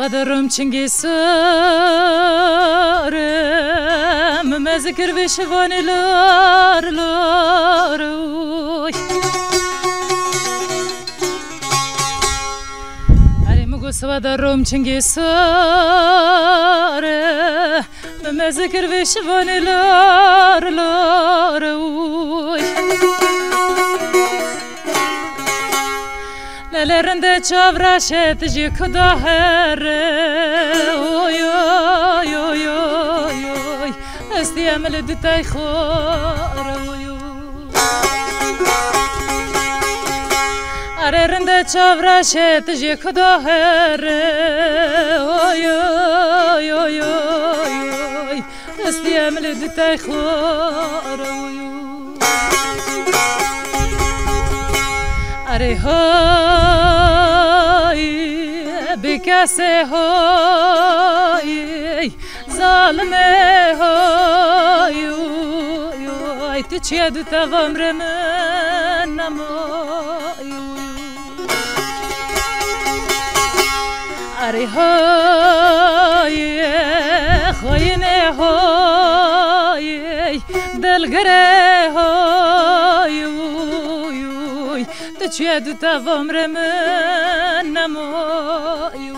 سوادرم چنگی سرم مذکر بشوانی لار لاروی اری مگو سوادرم چنگی سرم مذکر بشوانی لار لاروی لرنده چاوراشت جی کداهر اوی اوی اوی اوی استی عمل دتای خور اوی اره رنده چاوراشت جی کداهر اوی اوی اوی اوی استی عمل دتای خور اوی اره های بکسه های ظالمه های تو چیه دو توامر من نمای اره های خوینه های دلگره های چیه دو توامر من نمای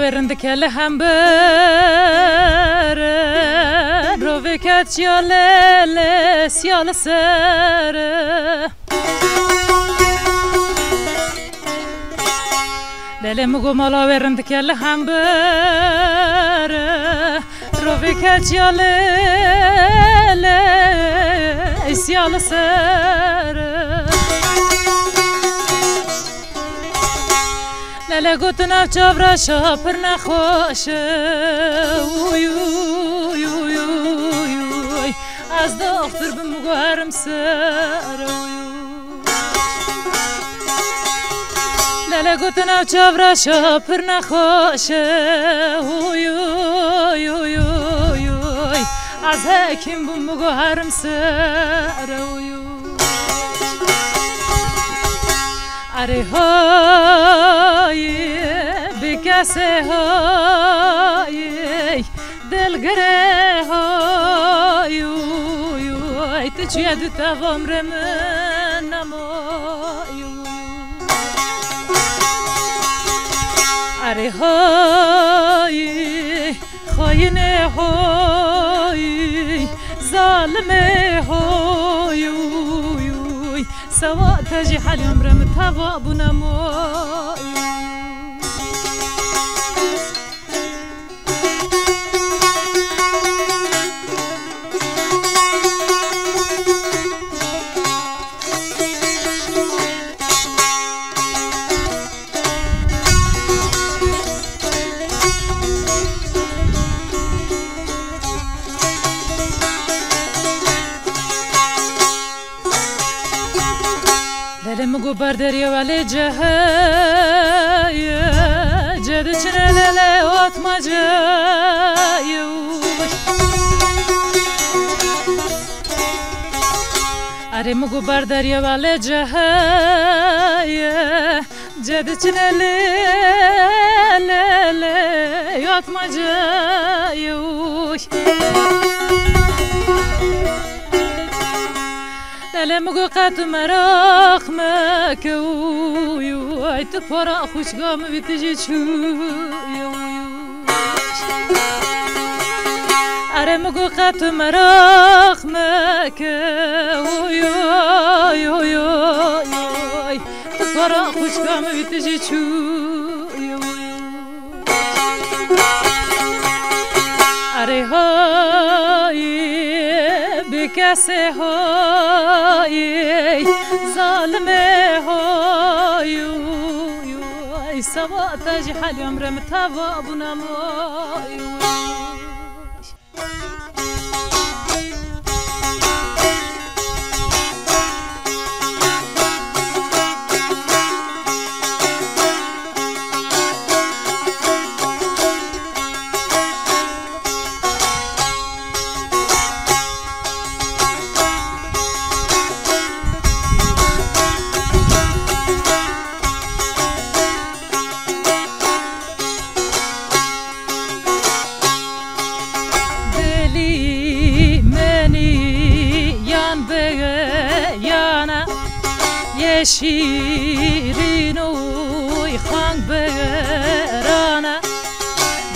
ورند کل هم بر رو وکت یال سیال سر دل مگو مالا ورند کل هم بر رو وکت یال سیال سر لاله گوت نف چابرا شاپر نخواشه اوی اوی اوی اوی از دختر بمگوهرم سر اوی لاله گوت نف چابرا شاپر نخواشه اوی اوی اوی اوی از حکیم بمگوهرم سر اوی اره های بکسه های دلگره های تو چیه دو توامر من نمای اره های خاینه های ظالمه های سوا تجي حالي عمره متهوى بنموي مگو برداری ولی جهای جد چنله وات ماجای اره مگو برداری ولی جهای جد چنله وات ماجای دل مگو قط مراخ مکوی ای تو پرا خوشگام بیتجی چوی اره مگو قط مراخ مکوی تو پرا خوشگام بیتجی چوی اره های بکسه های ظالمه های سوا تجي حالي عمره متهوى ابو نماي شیرین وی خانگ بگرانه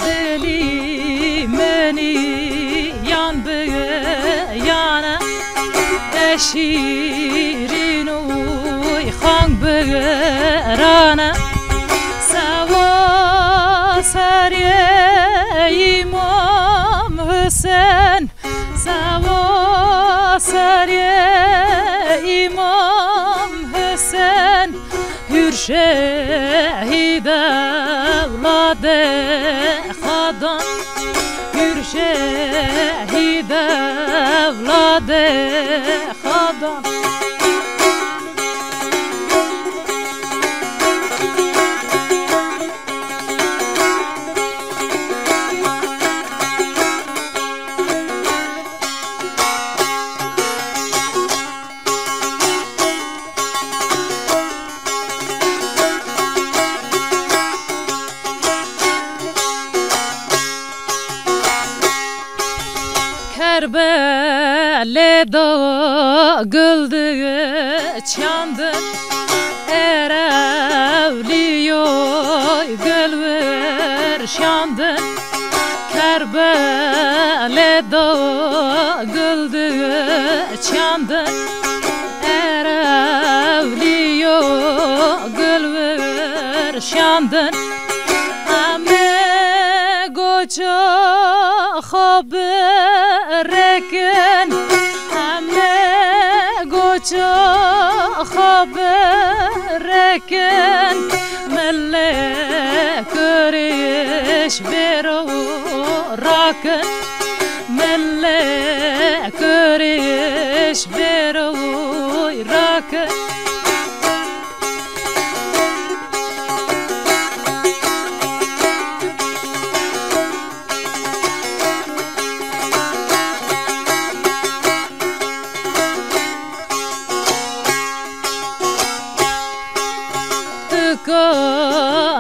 دلی منی یان بگیانه شیرین وی خانگ بگرانه سوا سریه امام حسین سوا سریه امام حسین هر شهید اولاد خدان هر شهید اولاد خدان Kerbele'de güldü çandın Erevliyoy gülver şandın Kerbele'de güldü çandın Erevliyoy gülver şandın Ame goça خبرکن همه گوچه خبرکن ملک ریش برو راکن ملک ریش برو راکن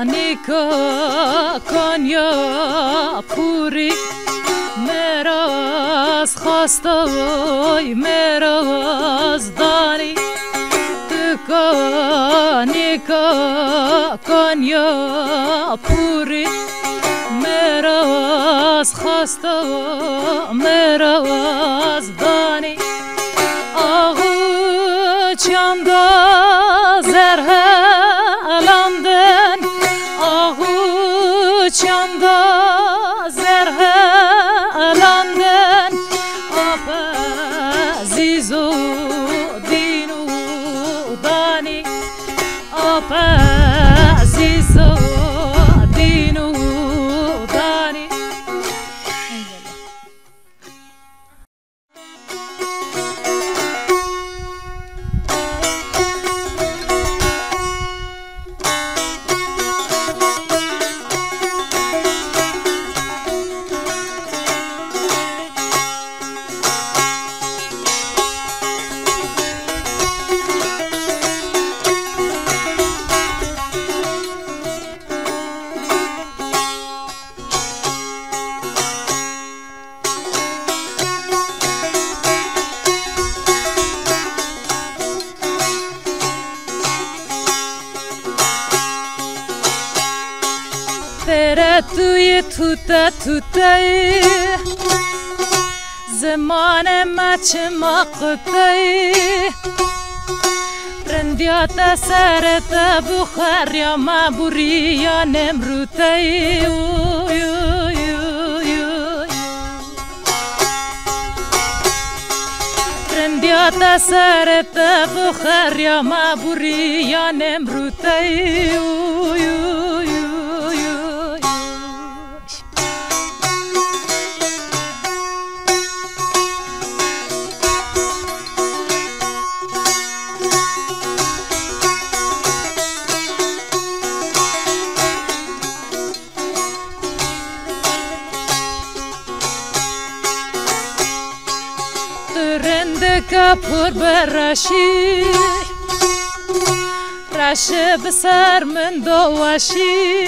نیکا کنیا پوری میراز خواستای میراز دانی تکا نیکا کنیا پوری میراز خواستای میراز دانی آهو چندا زرها چندا زرهلاندن آب عزیز و دین و دانی آب عزیز و دین و دانی توی توتای زمان مچ مقطعی رندیات سرت بخار یا مبوری یا نمروتای رندیات سرت بخار یا مبوری یا نمروتای کپور برشی رشه بسر من دواشین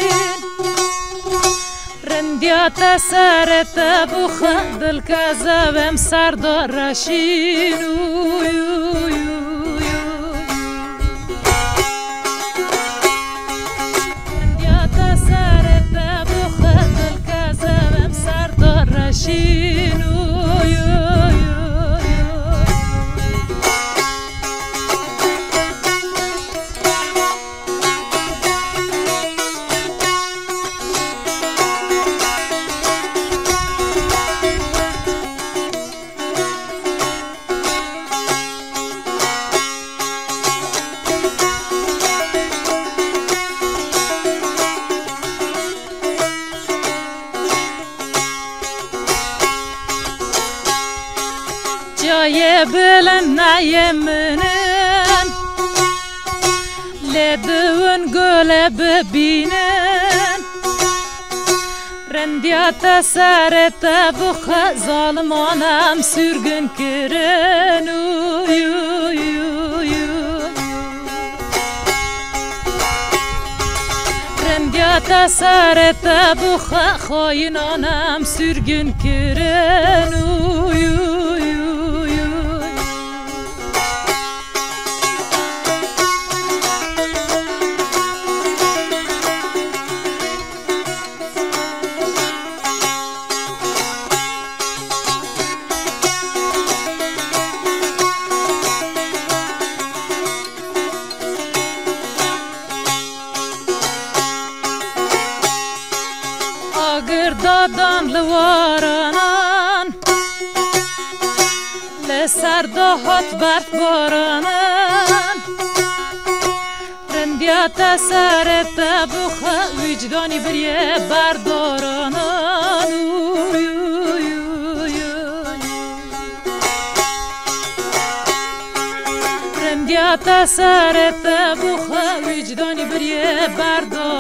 رندیات سرت بخند دل کذبم سردار رشین بلن نایمنن لدون گل ببینن رندیات سرت بخ ظالمانم sürgün کرن رندیات سرت بخ خاینانم sürgün کرن دادان لوارانان لسر دهات برف بارانان رندیات سرت بخ وجدانی بریه بردارانان رندیات سرت بخ وجدانی بریه بردارانان